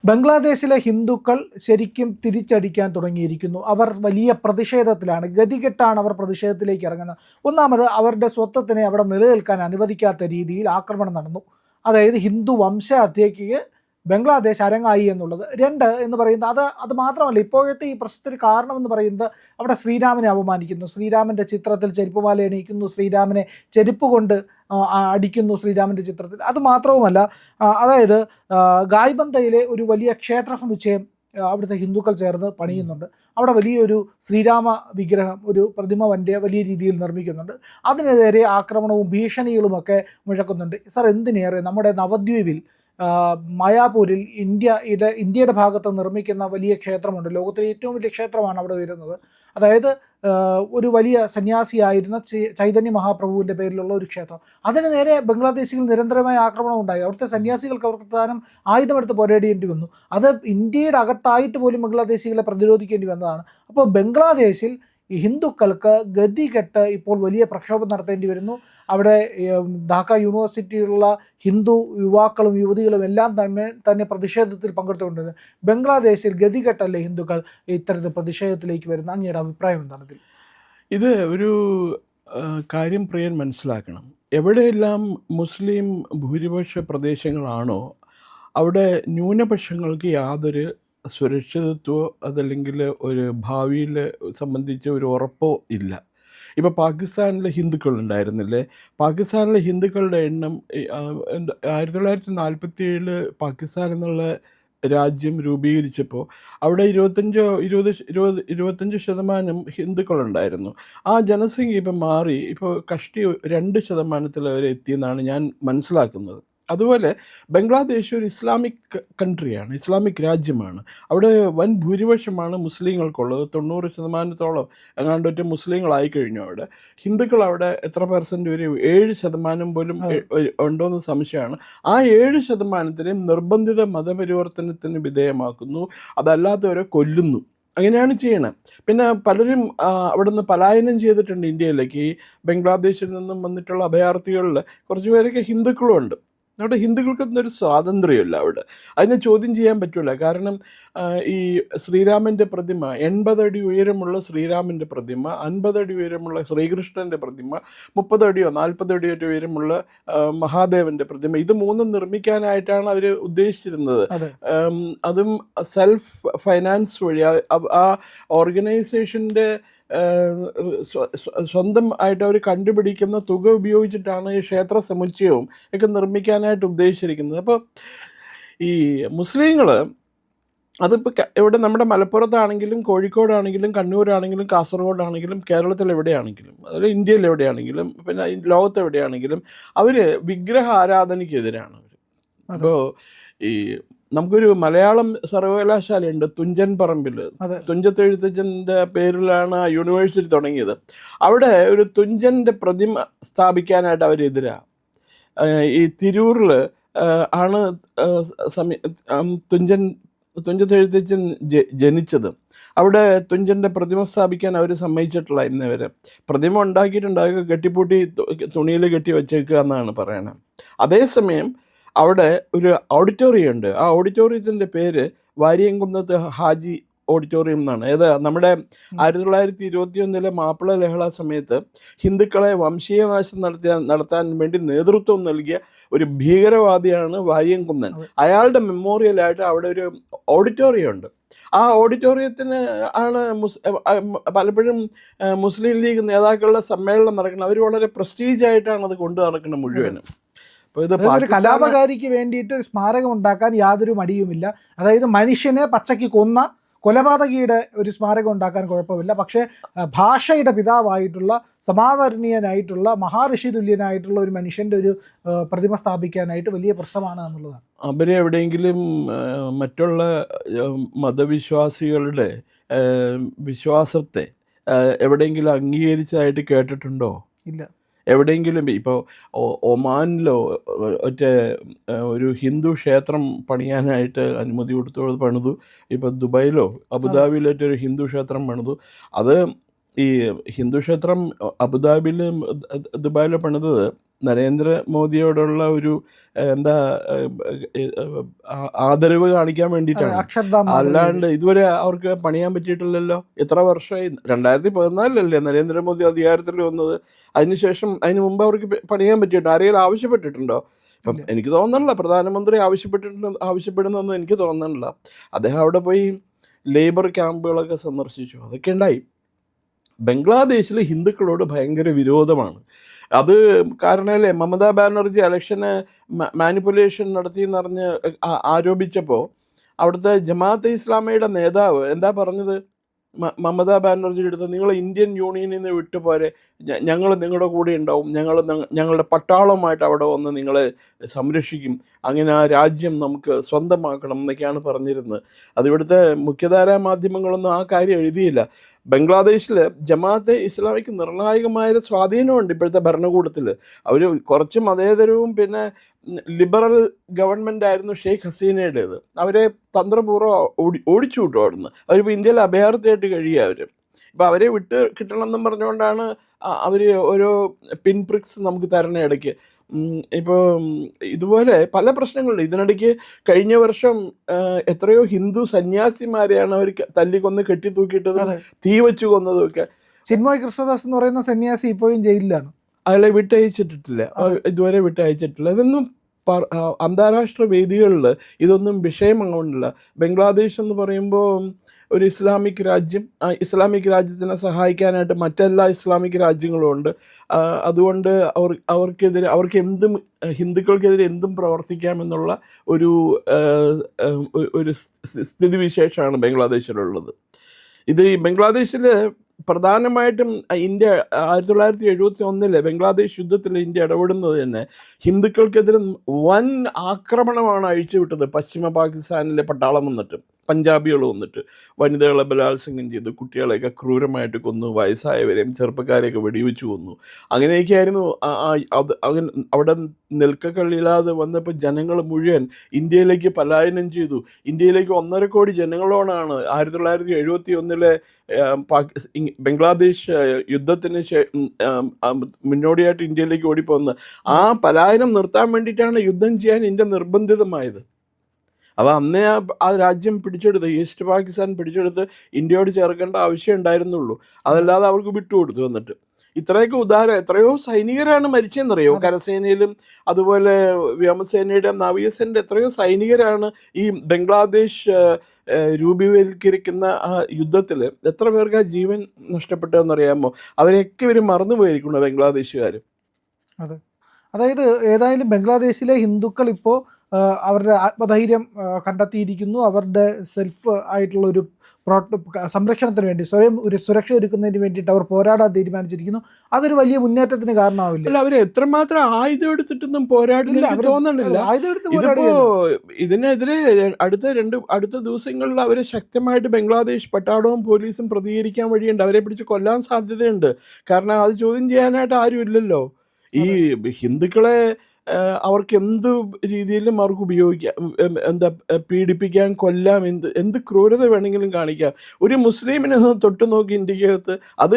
ബംഗ്ലാദേശിലെ ഹിന്ദുക്കൾ ശരിക്കും തിരിച്ചടിക്കാൻ തുടങ്ങിയിരിക്കുന്നു. അവർ വലിയ പ്രതിഷേധത്തിലാണ്. ഗതികെട്ടാണ് അവർ പ്രതിഷേധത്തിലേക്ക് ഇറങ്ങുന്നത്. ഒന്നാമത്, അവരുടെ സ്വത്വത്തിനെ അവിടെ നിലനിൽക്കാൻ അനുവദിക്കാത്ത രീതിയിൽ ആക്രമണം നടന്നു. അതായത് ഹിന്ദു വംശഹത്യയ്ക്ക് ബംഗ്ലാദേശ് അരങ്ങായി എന്നുള്ളത്. രണ്ട് എന്ന് പറയുന്നത് അത് മാത്രമല്ല, ഇപ്പോഴത്തെ ഈ പ്രശ്നത്തിന് കാരണം എന്ന് പറയുന്നത് അവിടെ ശ്രീരാമനെ അപമാനിക്കുന്നു, ശ്രീരാമൻ്റെ ചിത്രത്തിൽ ചെരുപ്പുമാല അണിയിക്കുന്നു, ശ്രീരാമനെ ചെരുപ്പ് കൊണ്ട് അടിക്കുന്നു ശ്രീരാമൻ്റെ ചിത്രത്തിൽ. അത് മാത്രവുമല്ല, അതായത് ഗായ്ബന്ധയിലെ ഒരു വലിയ ക്ഷേത്ര സമുച്ചയം അവിടുത്തെ ഹിന്ദുക്കൾ ചേർന്ന് പണിയുന്നുണ്ട്. അവിടെ വലിയൊരു ശ്രീരാമ വിഗ്രഹം, ഒരു പ്രതിമ വലിയ രീതിയിൽ നിർമ്മിക്കുന്നുണ്ട്. അതിനെതിരെ ആക്രമണവും ഭീഷണികളുമൊക്കെ മുഴക്കുന്നുണ്ട്. സർ, എന്തിനേറെ നമ്മുടെ നവദ്വീപിൽ മായാപൂരിൽ ഇന്ത്യയുടെ ഭാഗത്ത് നിർമ്മിക്കുന്ന വലിയ ക്ഷേത്രമുണ്ട്. ലോകത്തിലെ ഏറ്റവും വലിയ ക്ഷേത്രമാണ് അവിടെ വരുന്നത്. അതായത് ഒരു വലിയ സന്യാസിയായിരുന്ന ചൈതന്യ മഹാപ്രഭുവിൻ്റെ പേരിലുള്ള ഒരു ക്ഷേത്രം. അതിന് നേരെ ബംഗ്ലാദേശിൽ നിരന്തരമായ ആക്രമണം ഉണ്ടായി. അവിടുത്തെ സന്യാസികൾക്ക് അവസാനം ആയുധമെടുത്ത് പോരാടേണ്ടി വന്നു. അത് ഇന്ത്യയുടെ അകത്തായിട്ട് പോലും ബംഗ്ലാദേശികളെ പ്രതിരോധിക്കേണ്ടി വന്നതാണ്. അപ്പോൾ ബംഗ്ലാദേശിൽ ഈ ഹിന്ദുക്കൾക്ക് ഗതികെട്ട് ഇപ്പോൾ വലിയ പ്രക്ഷോഭം നടത്തേണ്ടി വരുന്നു. അവിടെ ധാക്ക യൂണിവേഴ്സിറ്റിയിലുള്ള ഹിന്ദു യുവാക്കളും യുവതികളും എല്ലാം തന്നെ പ്രതിഷേധത്തിൽ പങ്കെടുത്തുകൊണ്ടിരുന്നത്. ബംഗ്ലാദേശിൽ ഗതികെട്ടല്ലേ ഹിന്ദുക്കൾ ഇത്തരത്തിൽ പ്രതിഷേധത്തിലേക്ക് വരുന്ന? അങ്ങയുടെ അഭിപ്രായം എന്താണ് ഇതിൽ? ഇത് ഒരു കാര്യം പ്രിയൻ മനസ്സിലാക്കണം. എവിടെയെല്ലാം മുസ്ലിം ഭൂരിപക്ഷ പ്രദേശങ്ങളാണോ അവിടെ ന്യൂനപക്ഷങ്ങൾക്ക് യാതൊരു സുരക്ഷിതത്വമോ അതല്ലെങ്കിൽ ഒരു ഭാവിയിൽ സംബന്ധിച്ച ഒരു ഉറപ്പോ ഇല്ല. ഇപ്പോൾ പാകിസ്ഥാനിലെ ഹിന്ദുക്കളുണ്ടായിരുന്നില്ലേ? പാകിസ്ഥാനിലെ ഹിന്ദുക്കളുടെ എണ്ണം 1947 പാകിസ്ഥാൻ എന്നുള്ള രാജ്യം രൂപീകരിച്ചപ്പോൾ അവിടെ 25% ഹിന്ദുക്കളുണ്ടായിരുന്നു. ആ ജനസംഖ്യ ഇപ്പം മാറി, ഇപ്പോൾ കഷ്ടി 2% വരെ എത്തിയെന്നാണ് ഞാൻ മനസ്സിലാക്കുന്നത്. അതുപോലെ ബംഗ്ലാദേശ് ഒരു ഇസ്ലാമിക് കൺട്രിയാണ്, ഇസ്ലാമിക് രാജ്യമാണ്. അവിടെ വൻ ഭൂരിപക്ഷമാണ് മുസ്ലിങ്ങൾക്കുള്ളത്. 90% എങ്ങാണ്ടൊറ്റ മുസ്ലിങ്ങളായി കഴിഞ്ഞു. അവിടെ ഹിന്ദുക്കൾ അവിടെ എത്ര പെർസെൻറ്റ് ഒരു 7% പോലും ഉണ്ടോയെന്ന് സംശയമാണ്. ആ 7% നിർബന്ധിത മതപരിവർത്തനത്തിന് വിധേയമാക്കുന്നു, അതല്ലാത്തവരെ കൊല്ലുന്നു. അങ്ങനെയാണ് ചെയ്യണത്. പിന്നെ പലരും അവിടെ നിന്ന് പലായനം ചെയ്തിട്ടുണ്ട് ഇന്ത്യയിലേക്ക്. ഈ ബംഗ്ലാദേശിൽ നിന്നും വന്നിട്ടുള്ള അഭയാർത്ഥികളിൽ കുറച്ച് പേരൊക്കെ ഹിന്ദുക്കളും ഉണ്ട്. അവിടെ ഹിന്ദുക്കൾക്കൊന്നും ഒരു സ്വാതന്ത്ര്യമില്ല അവിടെ. അതിനെ ചോദ്യം ചെയ്യാൻ പറ്റില്ല. കാരണം ഈ ശ്രീരാമൻ്റെ പ്രതിമ, 80 അടി ഉയരമുള്ള ശ്രീരാമൻ്റെ പ്രതിമ, 50 അടി ഉയരമുള്ള ശ്രീകൃഷ്ണൻ്റെ പ്രതിമ, 30 അടിയോ 40 അടിയോ ഉയരമുള്ള മഹാദേവൻ്റെ പ്രതിമ, ഇത് മൂന്നും നിർമ്മിക്കാനായിട്ടാണ് അവർ ഉദ്ദേശിച്ചിരുന്നത്. അതും സെൽഫ് ഫൈനാൻസ് വഴി ആ ഓർഗനൈസേഷൻ്റെ സ്വന്തം ആയിട്ട് അവർ കണ്ടുപിടിക്കുന്ന തുക ഉപയോഗിച്ചിട്ടാണ് ഈ ക്ഷേത്ര സമുച്ചയവും ഒക്കെ നിർമ്മിക്കാനായിട്ട് ഉദ്ദേശിച്ചിരിക്കുന്നത്. അപ്പോൾ ഈ മുസ്ലിങ്ങൾ അതിപ്പോൾ ഇവിടെ നമ്മുടെ മലപ്പുറത്താണെങ്കിലും കോഴിക്കോടാണെങ്കിലും കണ്ണൂരാണെങ്കിലും കാസർഗോഡാണെങ്കിലും കേരളത്തിൽ എവിടെയാണെങ്കിലും അതിൽ ഇന്ത്യയിൽ എവിടെയാണെങ്കിലും പിന്നെ ലോകത്ത് എവിടെയാണെങ്കിലും അവർ വിഗ്രഹ ആരാധനയ്ക്കെതിരാണ് അവർ. അപ്പോൾ ഈ നമുക്കൊരു മലയാളം സർവകലാശാലയുണ്ട് തുഞ്ചൻ പറമ്പിൽ. തുഞ്ചത്തെഴുത്തച്ഛൻ്റെ പേരിലാണ് ആ യൂണിവേഴ്സിറ്റി തുടങ്ങിയത്. അവിടെ ഒരു തുഞ്ചൻ്റെ പ്രതിമ സ്ഥാപിക്കാനായിട്ട് അവരെതിരാണ്. ഈ തിരൂരിൽ ആണ് തുഞ്ചത്തെഴുത്തച്ഛൻ ജനിച്ചത്. അവിടെ തുഞ്ചൻ്റെ പ്രതിമ സ്ഥാപിക്കാൻ അവർ സമ്മതിച്ചിട്ടില്ല. ഇന്നവരെ പ്രതിമ ഉണ്ടാക്കിയിട്ടുണ്ടാക്കുക കെട്ടിപ്പൂട്ടി തുണിയിൽ കെട്ടി വച്ചേക്കുക എന്നാണ് പറയണത്. അതേസമയം അവിടെ ഒരു ഓഡിറ്റോറിയം ഉണ്ട്. ആ ഓഡിറ്റോറിയത്തിൻ്റെ പേര് വാരിയംകുന്നത്ത് ഹാജി ഓഡിറ്റോറിയം എന്നാണ്. നമ്മുടെ 1921 മാപ്പിള ലഹള സമയത്ത് ഹിന്ദുക്കളെ വംശീയനാശം നടത്താൻ വേണ്ടി നേതൃത്വം നൽകിയ ഒരു ഭീകരവാദിയാണ് വാരിയംകുന്നൻ. അയാളുടെ മെമ്മോറിയലായിട്ട് അവിടെ ഒരു ഓഡിറ്റോറിയം ഉണ്ട്. ആ ഓഡിറ്റോറിയത്തിന് ആണ് പലപ്പോഴും മുസ്ലിം ലീഗ് നേതാക്കളുടെ സമ്മേളനം നടക്കുന്നത്. അവർ വളരെ പ്രസ്റ്റീജായിട്ടാണ് അത് കൊണ്ടു നടക്കുന്നത് മുഴുവനും. ഒരു കലാപകാരിക്ക് വേണ്ടിയിട്ട് ഒരു സ്മാരകം ഉണ്ടാക്കാൻ യാതൊരു മടിയുമില്ല. അതായത് മനുഷ്യനെ പച്ചയ്ക്ക് കൊന്ന കൊലപാതകിയുടെ ഒരു സ്മാരകം ഉണ്ടാക്കാൻ കുഴപ്പമില്ല. പക്ഷേ ഭാഷയുടെ പിതാവായിട്ടുള്ള സമാദരണീയനായിട്ടുള്ള മഹാഋഷി തുല്യനായിട്ടുള്ള ഒരു മനുഷ്യൻ്റെ ഒരു പ്രതിമ സ്ഥാപിക്കാനായിട്ട് വലിയ പ്രശ്നമാണ് എന്നുള്ളതാണ്. അവരെ എവിടെയെങ്കിലും മറ്റുള്ള മതവിശ്വാസികളുടെ വിശ്വാസത്തെ എവിടെയെങ്കിലും അംഗീകരിച്ചതായിട്ട് കേട്ടിട്ടുണ്ടോ? ഇല്ല. എവിടെയെങ്കിലും ഇപ്പോൾ ഒമാനിലോ ഒരു ഹിന്ദു ക്ഷേത്രം പണിയാനായിട്ട് അനുമതി കൊടുത്തു പണിതു. ഇപ്പോൾ ദുബായിലോ അബുദാബിയിലൊരു ഹിന്ദു ക്ഷേത്രം പണിതു. അത് ഈ ഹിന്ദു ക്ഷേത്രം അബുദാബിയിലും ദുബായിലും പണിതത് നരേന്ദ്രമോദിയോടുള്ള ഒരു എന്താ ആദരവ് കാണിക്കാൻ വേണ്ടിയിട്ടാണ്. അക്ഷർധാം മാതൃകയിൽ. അല്ലാണ്ട് ഇതുവരെ അവർക്ക് പണിയാൻ പറ്റിയിട്ടില്ലല്ലോ. എത്ര വർഷമായി? 2014 നരേന്ദ്രമോദി അധികാരത്തിൽ വന്നത്. അതിനുശേഷം അതിന് മുമ്പ് അവർക്ക് പണിയാൻ പറ്റിയിട്ടോ? ആരെങ്കിലും ആവശ്യപ്പെട്ടിട്ടുണ്ടോ? ഇപ്പം എനിക്ക് തോന്നണില്ല പ്രധാനമന്ത്രി ആവശ്യപ്പെടുന്നതെന്ന് എനിക്ക് തോന്നണില്ല. അദ്ദേഹം അവിടെ പോയി ലേബർ ക്യാമ്പുകളൊക്കെ സന്ദർശിച്ചു, അതൊക്കെ ഉണ്ടായി. ബംഗ്ലാദേശിൽ ഹിന്ദുക്കളോട് ഭയങ്കര വിരോധമാണ്. അത് കാരണമല്ലേ മമതാ ബാനർജി ഇലക്ഷന് മാനിപ്പുലേഷൻ നടത്തിയെന്നറിഞ്ഞ് ആരോപിച്ചപ്പോൾ അവിടുത്തെ ജമാഅത്തെ ഇസ്ലാമിയുടെ നേതാവ് എന്താ പറഞ്ഞത്? മമതാ ബാനർജിയുടെ അടുത്ത് നിങ്ങൾ ഇന്ത്യൻ യൂണിയനിൽ നിന്ന് വിട്ടുപോരെ, ഞങ്ങൾ നിങ്ങളുടെ കൂടെ ഉണ്ടാവും, ഞങ്ങളുടെ പട്ടാളമായിട്ട് അവിടെ വന്ന് നിങ്ങളെ സംരക്ഷിക്കും, അങ്ങനെ ആ രാജ്യം നമുക്ക് സ്വന്തമാക്കണം എന്നൊക്കെയാണ് പറഞ്ഞിരുന്നത്. അതിവിടുത്തെ മുഖ്യധാരാ മാധ്യമങ്ങളൊന്നും ആ കാര്യം എഴുതിയില്ല. ബംഗ്ലാദേശിൽ ജമാഅത്തെ ഇസ്ലാമിക്ക് നിർണായകമായ സ്വാധീനമുണ്ട് ഇപ്പോഴത്തെ ഭരണകൂടത്തിൽ. അവർ കുറച്ച് മതേതരവും പിന്നെ ലിബറൽ ഗവൺമെൻറ് ആയിരുന്നു ഷെയ്ഖ് ഹസീനയുടേത്. അവരെ തന്ത്രപൂർവ്വം ഓടിച്ചു വിട്ടു അവിടുന്ന്. അവരിപ്പോൾ ഇന്ത്യയിൽ അഭയാർത്ഥിയായിട്ട് കഴിയുക. ഇപ്പോൾ അവരെ വിട്ട് കിട്ടണമെന്നും പറഞ്ഞുകൊണ്ടാണ് അവർ ഓരോ പിൻ പ്രിക്സ് നമുക്ക് തരണ ഇടയ്ക്ക്. ഇപ്പോൾ ഇതുപോലെ പല പ്രശ്നങ്ങളുണ്ട്. ഇതിനിടയ്ക്ക് കഴിഞ്ഞ വർഷം എത്രയോ ഹിന്ദു സന്യാസിമാരെയാണ് അവർ തല്ലിക്കൊന്ന് കെട്ടിത്തൂക്കിയിട്ടതും തീ വെച്ച് കൊന്നതും ഒക്കെ. ചിന്മയ് കൃഷ്ണദാസ് എന്ന് പറയുന്ന സന്യാസി ഇപ്പോഴും ജയിലിലാണ്. അയാളെ വിട്ടയച്ചിട്ടില്ല, ഇതുവരെ വിട്ടയച്ചിട്ടില്ല. ഇതൊന്നും അന്താരാഷ്ട്ര വേദികളിൽ ഇതൊന്നും വിഷയമാവുന്നില്ല. ബംഗ്ലാദേശ് എന്ന് പറയുമ്പോൾ ഒരു ഇസ്ലാമിക് രാജ്യം, ആ ഇസ്ലാമിക് രാജ്യത്തിനെ സഹായിക്കാനായിട്ട് മറ്റെല്ലാ ഇസ്ലാമിക് രാജ്യങ്ങളും ഉണ്ട്. അതുകൊണ്ട് അവർക്ക് എന്തും ഹിന്ദുക്കൾക്കെതിരെ എന്തും പ്രവർത്തിക്കാമെന്നുള്ള ഒരു സ്ഥിതിവിശേഷമാണ് ബംഗ്ലാദേശിലുള്ളത്. ഇത് ഈ ബംഗ്ലാദേശിൽ പ്രധാനമായിട്ടും ഇന്ത്യ 1971 ബംഗ്ലാദേശ് യുദ്ധത്തിൽ ഇന്ത്യ ഇടപെടുന്നത് തന്നെ ഹിന്ദുക്കൾക്കെതിരെ വൻ ആക്രമണമാണ് അഴിച്ചുവിട്ടത്. പശ്ചിമ പാകിസ്ഥാനിലെ പട്ടാളം വന്നിട്ട്, പഞ്ചാബികൾ വന്നിട്ട് വനിതകളെ ബലാത്സംഗം ചെയ്തു, കുട്ടികളെയൊക്കെ ക്രൂരമായിട്ട് കൊന്നു, വയസ്സായവരെയും ചെറുപ്പക്കാരെയൊക്കെ വെടിവെച്ച് കൊന്നു. അങ്ങനെയൊക്കെയായിരുന്നു. അവിടെ നിൽക്കക്കള്ളില്ലാതെ വന്നപ്പോൾ ജനങ്ങൾ മുഴുവൻ ഇന്ത്യയിലേക്ക് പലായനം ചെയ്തു. ഇന്ത്യയിലേക്ക് 1.5 കോടി ജനങ്ങളോടാണ് 1971 ബംഗ്ലാദേശ് യുദ്ധത്തിന് മുന്നോടിയായിട്ട് ഇന്ത്യയിലേക്ക് ഓടിപ്പോകുന്നത്. ആ പലായനം നിർത്താൻ വേണ്ടിയിട്ടാണ് യുദ്ധം ചെയ്യാൻ ഇന്ത്യ നിർബന്ധിതമായത്. അപ്പോൾ അന്നേ ആ രാജ്യം പിടിച്ചെടുത്ത്, ഈസ്റ്റ് പാകിസ്ഥാൻ പിടിച്ചെടുത്ത് ഇന്ത്യയോട് ചേർക്കേണ്ട ആവശ്യം ഉണ്ടായിരുന്നുള്ളൂ. അതല്ലാതെ അവർക്ക് വിട്ടുകൊടുത്തു. വന്നിട്ട് ഇത്രയൊക്കെ എത്രയോ സൈനികരാണ് മരിച്ചതെന്നറിയോ? കരസേനയിലും അതുപോലെ വ്യോമസേനയുടെ നാവികസേനയുടെ എത്രയോ സൈനികരാണ് ഈ ബംഗ്ലാദേശ് രൂപീകരിക്കുന്ന ആ യുദ്ധത്തിൽ എത്ര പേർക്ക് ആ ജീവൻ നഷ്ടപ്പെട്ടതെന്നറിയാമോ? അവരെയൊക്കെ ഇവർ മറന്നുപോയിരിക്കുന്നു ബംഗ്ലാദേശുകാർ. അതെ, അതായത് ഏതായാലും ബംഗ്ലാദേശിലെ ഹിന്ദുക്കൾ ഇപ്പോൾ അവരുടെ ആത്മധൈര്യം കണ്ടെത്തിയിരിക്കുന്നു. അവരുടെ സെൽഫ് ആയിട്ടുള്ള ഒരു സംരക്ഷണത്തിന് വേണ്ടി, സ്വയം ഒരു സുരക്ഷ ഒരുക്കുന്നതിന് വേണ്ടിയിട്ട് അവർ പോരാടാൻ തീരുമാനിച്ചിരിക്കുന്നു. അതൊരു വലിയ മുന്നേറ്റത്തിന് കാരണമാവില്ല. അല്ല, അവർ എത്രമാത്രം ആയുധം എടുത്തിട്ടൊന്നും പോരാടുന്നില്ല തോന്നുന്നില്ല. ഇതിപ്പോ ഇതിനെതിരെ അടുത്ത ദിവസങ്ങളിൽ അവർ ശക്തമായിട്ട് ബംഗ്ലാദേശ് പട്ടാളവും പോലീസും പ്രതികരിക്കാൻ വഴിയുണ്ട്. അവരെ പിടിച്ച് കൊല്ലാൻ സാധ്യതയുണ്ട്. കാരണം അത് ചോദ്യം ചെയ്യാനായിട്ട് ആരും ഇല്ലല്ലോ. ഈ ഹിന്ദുക്കളെ അവർക്ക് എന്ത് രീതിയിലും അവർക്ക് ഉപയോഗിക്കാം, പീഡിപ്പിക്കാൻ, കൊല്ലാം, എന്ത് ക്രൂരത വേണമെങ്കിലും കാണിക്കാം. ഒരു മുസ്ലിമിനെ തൊട്ട് നോക്കി ഇന്ത്യക്കകത്ത് അത്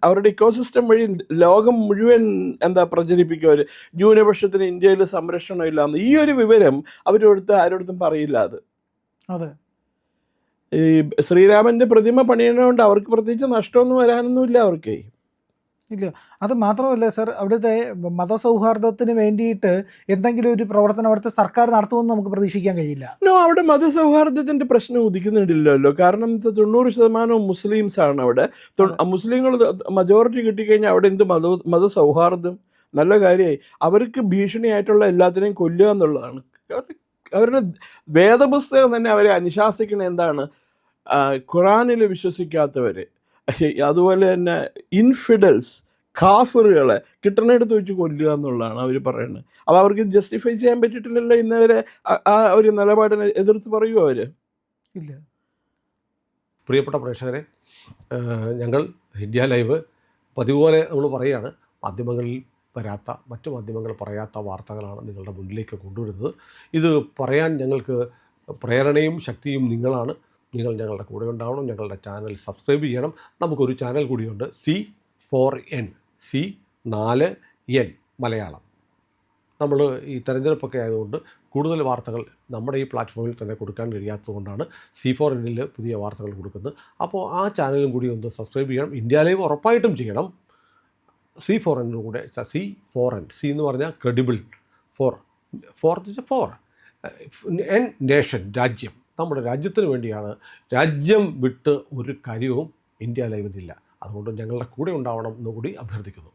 അവരുടെ ഇക്കോസിസ്റ്റം വഴി ലോകം മുഴുവൻ പ്രചരിപ്പിക്കും. അവർ ന്യൂനപക്ഷത്തിന് ഇന്ത്യയിൽ സംരക്ഷണം ഇല്ലാന്ന്. ഈ ഒരു വിവരം ആരോടത്തും പറയില്ല. അത് അതെ, ഈ ശ്രീരാമൻ്റെ പ്രതിമ പണിയണതുകൊണ്ട് അവർക്ക് പ്രത്യേകിച്ച് നഷ്ടമൊന്നും വരാനൊന്നുമില്ല അവർക്ക്. ഇല്ല. അത് മാത്രമല്ല സർ, അവിടുത്തെ മതസൗഹാർദ്ദത്തിന് വേണ്ടിയിട്ട് എന്തെങ്കിലും ഒരു പ്രവർത്തനം അവിടുത്തെ സർക്കാർ നടത്തുമെന്ന് നമുക്ക് പ്രതീക്ഷിക്കാൻ കഴിയില്ല. അവിടെ മതസൗഹാർദ്ദത്തിൻ്റെ പ്രശ്നം ഉദിക്കുന്നുണ്ടല്ലോ. കാരണം 90% മുസ്ലിംസാണ് അവിടെ. മുസ്ലിങ്ങൾ മജോറിറ്റി കിട്ടിക്കഴിഞ്ഞാൽ അവിടെ എന്ത് മതസൗഹാർദ്ദം? നല്ല കാര്യമായി. അവർക്ക് ഭീഷണിയായിട്ടുള്ള എല്ലാത്തിനെയും കൊല്ലുക എന്നുള്ളതാണ്. അവരുടെ വേദപുസ്തകം തന്നെ അവരെ അനുശാസിക്കണ എന്താണ്? ഖുറാനിൽ വിശ്വസിക്കാത്തവർ, അതുപോലെ തന്നെ ഇൻഫിഡൽസ്, കാഫിറുകളെ കിട്ടണടുത്ത് വെച്ച് കൊല്ലുക എന്നുള്ളതാണ് അവർ പറയുന്നത്. അപ്പോൾ അവർക്ക് ജസ്റ്റിഫൈ ചെയ്യാൻ പറ്റിയിട്ടില്ലല്ലോ ഇന്നവരെ ആ ഒരു നിലപാടിനെ എതിർത്ത് പറയുമോ അവർ? ഇല്ല. പ്രിയപ്പെട്ട പ്രേക്ഷകരെ, ഞങ്ങൾ ഇന്ത്യ ലൈവ് പതിവ് പോലെ നമ്മൾ പറയുകയാണ്, മാധ്യമങ്ങളിൽ വരാത്ത, മറ്റു മാധ്യമങ്ങൾ പറയാത്ത വാർത്തകളാണ് നിങ്ങളുടെ മുന്നിലേക്ക് കൊണ്ടുവരുന്നത്. ഇത് പറയാൻ ഞങ്ങൾക്ക് പ്രേരണയും ശക്തിയും നിങ്ങളാണ്. നിങ്ങൾ ഞങ്ങളുടെ കൂടെ ഉണ്ടാവണം. ഞങ്ങളുടെ ചാനൽ സബ്സ്ക്രൈബ് ചെയ്യണം. നമുക്കൊരു ചാനൽ കൂടിയുണ്ട്, C4N, C4N. മലയാളം. നമ്മൾ ഈ തെരഞ്ഞെടുപ്പൊക്കെ ആയതുകൊണ്ട് കൂടുതൽ വാർത്തകൾ നമ്മുടെ ഈ പ്ലാറ്റ്ഫോമിൽ തന്നെ കൊടുക്കാൻ കഴിയാത്തതുകൊണ്ടാണ് C4Nൽ പുതിയ വാർത്തകൾ കൊടുക്കുന്നത്. അപ്പോൾ ആ ചാനലും കൂടി ഒന്ന് സബ്സ്ക്രൈബ് ചെയ്യണം. ഇന്ത്യ ലൈവ് ഉറപ്പായിട്ടും ചെയ്യണം. C4N കൂടെ C4N, C എന്ന് പറഞ്ഞാൽ ക്രെഡിബിൾ, ഫോർ എൻ നേഷൻ, രാജ്യം. നമ്മുടെ രാജ്യത്തിന് വേണ്ടിയാണ്. രാജ്യം വിട്ട് ഒരു കാര്യവും ഇന്ത്യ ലൈവിനില്ല. അതുകൊണ്ട് ഞങ്ങളുടെ കൂടെ ഉണ്ടാവണം എന്നുകൂടി അഭ്യർത്ഥിക്കുന്നു.